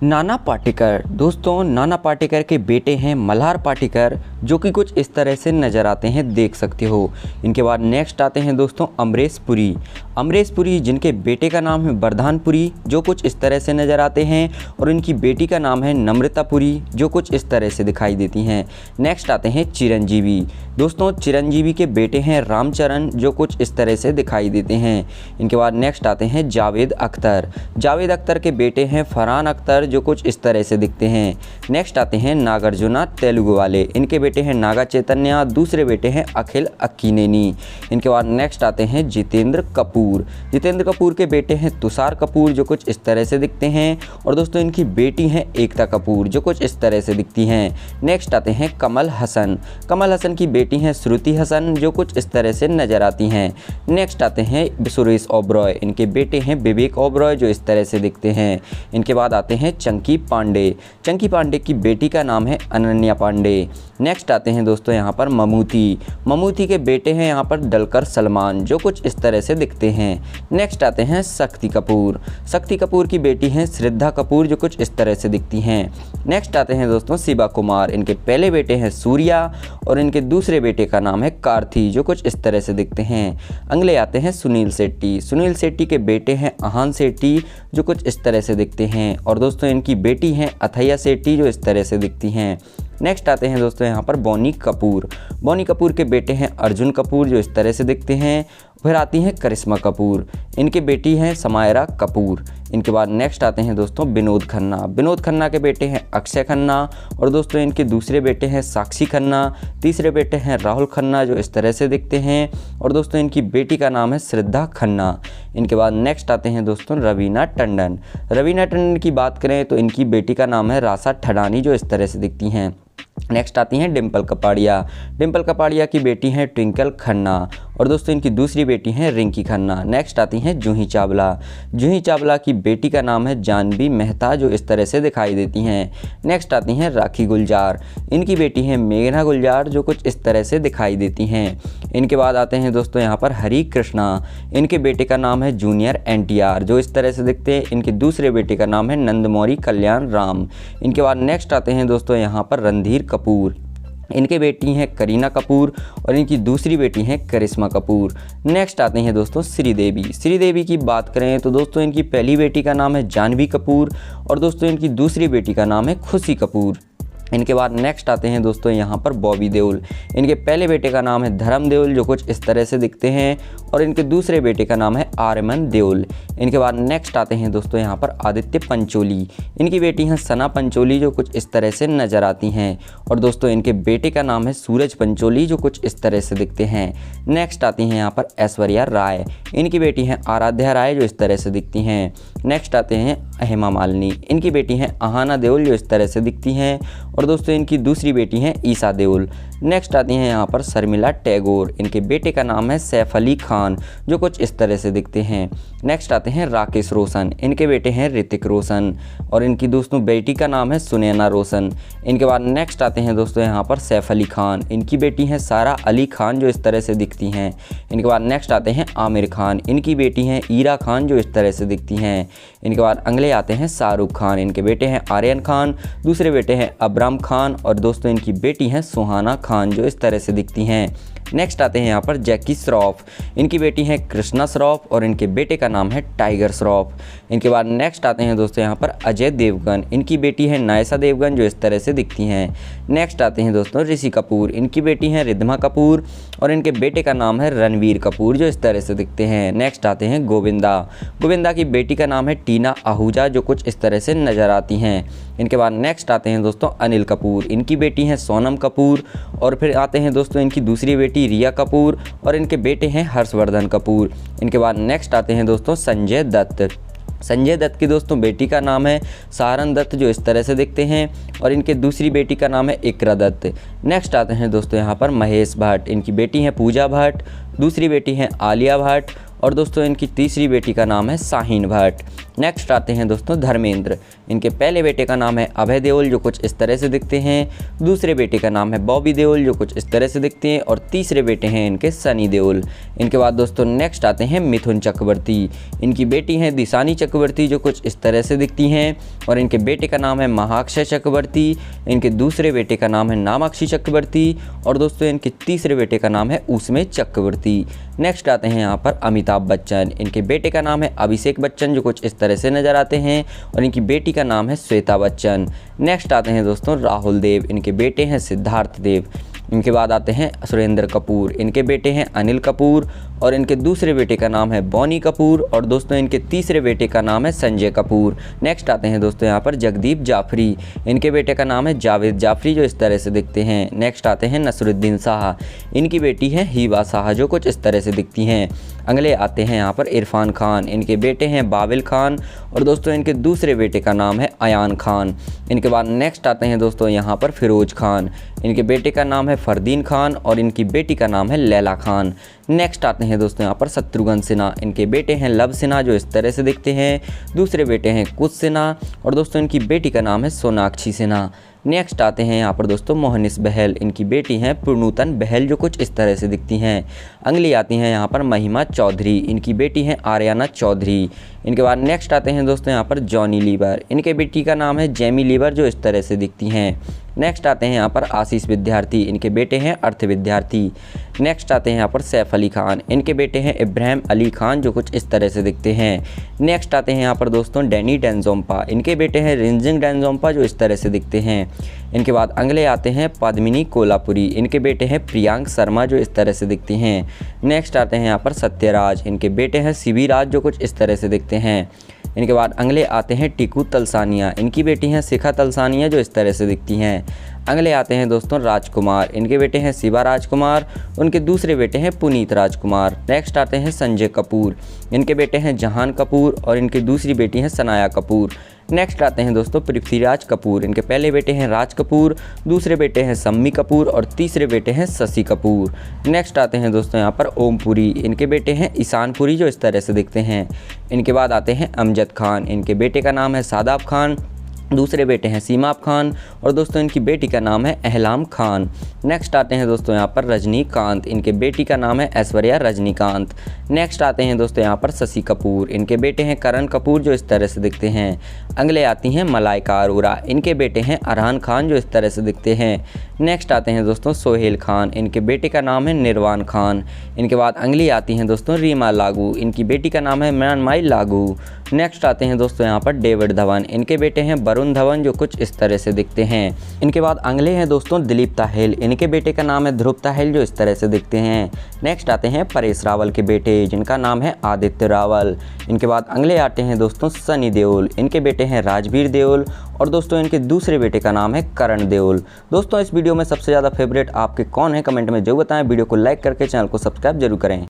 नाना पाटेकर। दोस्तों, नाना पाटेकर के बेटे हैं मल्हार पाटेकर, जो कि कुछ इस तरह से नज़र आते हैं, देख सकते हो। इनके बाद नेक्स्ट आते हैं दोस्तों अमरीश पुरी। अमरीश पुरी जिनके बेटे का नाम है वरदान पुरी, जो कुछ इस तरह से नज़र आते हैं, और इनकी बेटी का नाम है नम्रता पुरी, जो कुछ इस तरह से दिखाई देती हैं। नेक्स्ट आते हैं चिरंजीवी। दोस्तों, चिरंजीवी के बेटे हैं रामचरण, जो कुछ इस तरह से दिखाई देते हैं। इनके बाद नेक्स्ट आते हैं जावेद अख्तर। जावेद अख्तर के बेटे हैं फरहान अख्तर, जो कुछ इस तरह से दिखते हैं। नेक्स्ट आते हैं नागार्जुना तेलुगु वाले। इनके बेटे हैं नागा चैतन्य, दूसरे बेटे हैं अखिल अक्कीनेनी। इनके बाद नेक्स्ट आते हैं जितेंद्र कपूर। जितेंद्र कपूर के बेटे हैं तुषार कपूर, जो कुछ इस तरह से दिखते हैं। और दोस्तों इनकी बेटी हैं एकता कपूर, जो कुछ इस तरह से दिखती हैं। नेक्स्ट आते हैं कमल हसन। कमल हसन की बेटी हैं श्रुति हसन, जो कुछ इस तरह से नज़र आती हैं। नेक्स्ट आते हैं सुरेश ओबरॉय। इनके बेटे हैं विवेक ओबरॉय, जो इस तरह से दिखते हैं। इनके बाद आते हैं चंकी पांडे। चंकी पांडे की बेटी का नाम है अनन्या पांडे। नेक्स्ट आते हैं दोस्तों यहाँ पर ममूती। ममूती के बेटे हैं यहाँ पर डलकर सलमान, जो कुछ इस तरह से दिखते हैं। नेक्स्ट आते हैं शक्ति कपूर। शक्ति कपूर की बेटी हैं श्रद्धा कपूर, जो कुछ इस तरह से दिखती हैं। नेक्स्ट आते हैं दोस्तों शिवा कुमार। इनके पहले बेटे हैं सूर्या, और इनके दूसरे बेटे का नाम है कार्थी, जो कुछ इस तरह से दिखते हैं। अगले आते हैं सुनील शेट्टी। सुनील शेट्टी के बेटे हैं आहान शेट्टी, जो कुछ इस तरह से दिखते हैं। और दोस्तों इनकी बेटी हैं अथैया शेट्टी, जो इस तरह से दिखती हैं। नेक्स्ट आते हैं दोस्तों यहाँ पर बोनी कपूर। बोनी कपूर के बेटे हैं अर्जुन कपूर, जो इस तरह से दिखते हैं। फिर आती हैं करिश्मा कपूर। इनके बेटी हैं समायरा कपूर। इनके बाद नेक्स्ट आते हैं दोस्तों विनोद खन्ना। विनोद खन्ना के बेटे हैं अक्षय खन्ना, और दोस्तों इनके दूसरे बेटे हैं साक्षी खन्ना। तीसरे बेटे हैं राहुल खन्ना, जो इस तरह से दिखते हैं। और दोस्तों इनकी बेटी का नाम है श्रद्धा खन्ना। इनके बाद नेक्स्ट आते हैं दोस्तों रवीना टंडन। रवीना टंडन की बात करें तो इनकी बेटी का नाम है राशा ठडानी, जो इस तरह से दिखती हैं। नेक्स्ट आती हैं डिम्पल कपाड़िया। डिम्पल कपाड़िया की बेटी हैं ट्विंकल खन्ना, और दोस्तों इनकी दूसरी बेटी हैं रिंकी खन्ना। नेक्स्ट आती हैं जूही चावला। जूही चावला की बेटी का नाम है जानवी मेहता, जो इस तरह से दिखाई देती हैं। नेक्स्ट आती हैं राखी गुलजार। इनकी बेटी हैं मेघना गुलजार, जो कुछ इस तरह से दिखाई देती हैं। इनके बाद आते हैं दोस्तों यहाँ पर हरी कृष्णा। इनके बेटे का नाम है जूनियर एनटीआर, जो इस तरह से दिखते हैं। इनके दूसरे बेटे का नाम है नंदमौरी कल्याण राम। इनके बाद नेक्स्ट आते हैं दोस्तों यहाँ पर रणधीर कपूर। इनके बेटी हैं करीना कपूर, और इनकी दूसरी बेटी हैं करिश्मा कपूर। नेक्स्ट आते हैं दोस्तों श्रीदेवी। श्रीदेवी की बात करें तो दोस्तों इनकी पहली बेटी का नाम है जानवी कपूर, और दोस्तों इनकी दूसरी बेटी का नाम है खुशी कपूर। इनके बाद नेक्स्ट आते हैं दोस्तों यहाँ पर बॉबी देओल। इनके पहले बेटे का नाम है धर्म देओल, जो कुछ इस तरह से दिखते हैं। और इनके दूसरे बेटे का नाम है आर्यमन देओल। इनके बाद नेक्स्ट आते हैं दोस्तों यहाँ पर आदित्य पंचोली। इनकी बेटी हैं सना पंचोली, जो कुछ इस तरह से नज़र आती हैं। और दोस्तों इनके बेटे का नाम है सूरज पंचोली, जो कुछ इस तरह से दिखते हैं। नेक्स्ट आती हैं यहाँ पर ऐश्वर्या राय। इनकी बेटी हैं आराध्या राय, जो इस तरह से दिखती हैं। नेक्स्ट आते हैं हेमा मालिनी। इनकी बेटी हैं आहाना देओल, जो इस तरह से दिखती हैं। और दोस्तों इनकी दूसरी बेटी हैं ईसा देओल। नेक्स्ट आती हैं यहाँ पर शर्मिला टैगोर। इनके बेटे का नाम है सैफ अली खान, जो कुछ इस तरह से दिखते हैं। नेक्स्ट आते हैं राकेश रोशन। इनके बेटे हैं ऋतिक रोशन, और इनकी दोस्तों बेटी का नाम है सुनैना रोशन। इनके बाद नेक्स्ट आते हैं दोस्तों यहाँ पर सैफ अली खान। इनकी बेटी हैं सारा अली खान, जो इस तरह से दिखती हैं। इनके बाद नेक्स्ट आते हैं आमिर खान। इनकी बेटी हैं ईरा खान, जो इस तरह से दिखती हैं। इनके बाद अगले आते हैं शाहरुख खान। इनके बेटे हैं आर्यन खान, दूसरे बेटे हैं अबराम खान, और दोस्तों इनकी बेटी हैं सुहाना खान, जो इस तरह से दिखती हैं। नेक्स्ट आते हैं यहाँ पर जैकी श्रॉफ। इनकी बेटी हैं कृष्णा श्रॉफ, और इनके बेटे का नाम है टाइगर श्रॉफ। इनके बाद नेक्स्ट आते हैं दोस्तों यहाँ पर अजय देवगन। इनकी बेटी है नायसा देवगन, जो इस तरह से दिखती हैं। नेक्स्ट आते हैं दोस्तों ऋषि कपूर। इनकी बेटी हैं रिद्धमा कपूर, और इनके बेटे का नाम है रणवीर कपूर, जो इस तरह से दिखते हैं। नेक्स्ट आते हैं गोविंदा। गोविंदा की बेटी का नाम है टीना आहूजा, जो कुछ इस तरह से नज़र आती हैं। इनके बाद नेक्स्ट आते हैं दोस्तों अनिल कपूर। इनकी बेटी हैं सोनम कपूर, और फिर आते हैं दोस्तों इनकी दूसरी बेटी रिया कपूर, और इनके बेटे हैं हर्षवर्धन कपूर। इनके बाद नेक्स्ट आते हैं दोस्तों संजय दत्त। संजय दत्त की दोस्तों बेटी का नाम है सारन दत्त, जो इस तरह से दिखते हैं। और इनके दूसरी बेटी का नाम है इकरा दत्त। नेक्स्ट आते हैं दोस्तों यहाँ पर महेश भट्ट। इनकी बेटी हैं पूजा भट्ट, दूसरी बेटी हैं आलिया भट्ट, और दोस्तों इनकी तीसरी बेटी का नाम है शाहीन भट्ट। नेक्स्ट आते हैं दोस्तों धर्मेंद्र। इनके पहले बेटे का नाम है अभय देओल जो कुछ इस तरह से दिखते हैं, दूसरे बेटे का नाम है बॉबी देओल जो कुछ इस तरह से दिखते हैं और तीसरे बेटे हैं इनके सनी देओल। इनके बाद दोस्तों नेक्स्ट आते हैं मिथुन चक्रवर्ती। इनकी बेटी हैं दिशानी चक्रवर्ती जो कुछ इस तरह से दिखती हैं और इनके बेटे का नाम है महाक्षय चक्रवर्ती। इनके दूसरे बेटे का नाम है नामाक्षी चक्रवर्ती और दोस्तों इनके तीसरे बेटे का नाम है उसमें चक्रवर्ती। नेक्स्ट आते हैं यहाँ पर अमिताभ बच्चन। इनके बेटे का नाम है अभिषेक बच्चन जो कुछ इस तरह से नज़र आते हैं और इनकी बेटी का नाम है श्वेता बच्चन। नेक्स्ट आते हैं दोस्तों राहुल देव। इनके बेटे हैं सिद्धार्थ देव। इनके बाद आते हैं सुरेंद्र कपूर। इनके बेटे हैं अनिल कपूर और इनके दूसरे बेटे का नाम है बॉनी कपूर और दोस्तों इनके तीसरे बेटे का नाम है संजय कपूर। नेक्स्ट आते हैं दोस्तों यहाँ पर जगदीप जाफरी। इनके बेटे का नाम है जावेद जाफरी जो इस तरह से दिखते हैं। नेक्स्ट आते हैं नसरुद्दीन शाह। इनकी बेटी है हीबा शाह जो कुछ इस तरह से दिखती हैं। अगले आते हैं यहाँ पर इरफान खान। इनके बेटे हैं बाबिल खान और दोस्तों इनके दूसरे बेटे का नाम है अयान खान। इनके बाद नेक्स्ट आते हैं दोस्तों यहाँ पर फिरोज खान। इनके बेटे का नाम है फरदीन खान और इनकी बेटी का नाम है लैला खान। नेक्स्ट आते हैं दोस्तों यहाँ पर शत्रुघ्न सिन्हा। इनके बेटे हैं लव सिन्हा जो इस तरह से दिखते हैं, दूसरे बेटे हैं कुश सिन्हा और दोस्तों इनकी बेटी का नाम है सोनाक्षी सिन्हा। नेक्स्ट आते हैं यहाँ पर दोस्तों मोहनिस बहल। इनकी बेटी हैं पुरनूतन बहल जो कुछ इस तरह से दिखती हैं। अगली आती हैं यहाँ पर महिमा चौधरी। इनकी बेटी हैं आर्याना चौधरी। इनके बाद नेक्स्ट आते हैं दोस्तों यहाँ पर जॉनी लीवर। इनके बेटी का नाम है जेमी लीवर जो इस तरह से दिखती हैं। नेक्स्ट आते हैं यहाँ पर आशीष विद्यार्थी। इनके बेटे हैं अर्थ विद्यार्थी। नेक्स्ट आते हैं यहाँ पर सैफ अली खान। इनके बेटे हैं इब्राहिम अली खान जो कुछ इस तरह से दिखते हैं। नेक्स्ट आते हैं यहाँ पर दोस्तों डैनी डेंजोम्पा। इनके बेटे हैं रिंजिंग डेंजोम्पा जो इस तरह से दिखते हैं। इनके बाद अगले आते हैं पद्मिनी कोल्हापुरी। इनके बेटे हैं प्रियांक शर्मा जो इस तरह से दिखते हैं। नेक्स्ट आते हैं यहाँ पर सत्यराज। इनके बेटे हैं शिविराज जो कुछ इस तरह से दिखते हैं। इनके बाद अगले आते हैं टिकू तलसानिया। इनकी बेटी हैं शिखा तलसानिया जो इस तरह से दिखती हैं। अगले आते हैं दोस्तों राजकुमार। इनके बेटे हैं शिवा राजकुमार, उनके दूसरे बेटे हैं पुनीत राजकुमार। नेक्स्ट आते हैं संजय कपूर। इनके बेटे हैं जहान कपूर और इनकी दूसरी बेटी हैं सनाया कपूर। नेक्स्ट आते हैं दोस्तों पृथ्वीराज कपूर। इनके पहले बेटे हैं राज कपूर, दूसरे बेटे हैं सम्मी कपूर और तीसरे बेटे हैं शशि कपूर। नेक्स्ट आते हैं दोस्तों यहाँ पर ओम पुरी। इनके बेटे हैं ईशान पुरी जो इस तरह से दिखते हैं। इनके बाद आते हैं अमजद खान। इनके बेटे का नाम है सादाब खान, दूसरे बेटे हैं सीमाब खान और दोस्तों इनकी बेटी का नाम है अहलाम खान। नेक्स्ट आते हैं दोस्तों यहाँ पर रजनीकांत। इनके बेटी का नाम है ऐश्वर्या रजनीकांत। नेक्स्ट आते हैं दोस्तों यहाँ पर शशि कपूर। इनके बेटे हैं करण कपूर जो इस तरह से दिखते हैं। अगले आती हैं मलाइका अरोरा। इनके बेटे हैं अरहान खान जो इस तरह से दिखते हैं। नेक्स्ट आते हैं दोस्तों सोहेल खान। इनके बेटे का नाम है निर्वाण खान। इनके बाद अगली आती हैं दोस्तों रीमा लागू। इनकी बेटी का नाम है म्यानमाई लागू। नेक्स्ट आते हैं दोस्तों यहाँ पर डेविड धवन। इनके बेटे हैं वरुण धवन जो कुछ इस तरह से दिखते हैं। इनके बाद अगले हैं दोस्तों दिलीप ताहेल। इनके बेटे का नाम है ध्रुव ताहेल जो इस तरह से दिखते हैं। नेक्स्ट आते हैं परेश रावल के बेटे जिनका नाम है आदित्य रावल। इनके बाद अगले आते हैं दोस्तों सनी देओल। इनके बेटे हैं राजवीर देओल और दोस्तों इनके दूसरे बेटे का नाम है करण देओल। दोस्तों इस वीडियो में सबसे ज़्यादा फेवरेट आपके कौन है कमेंट में जरूर बताएं। वीडियो को लाइक करके चैनल को सब्सक्राइब जरूर करें।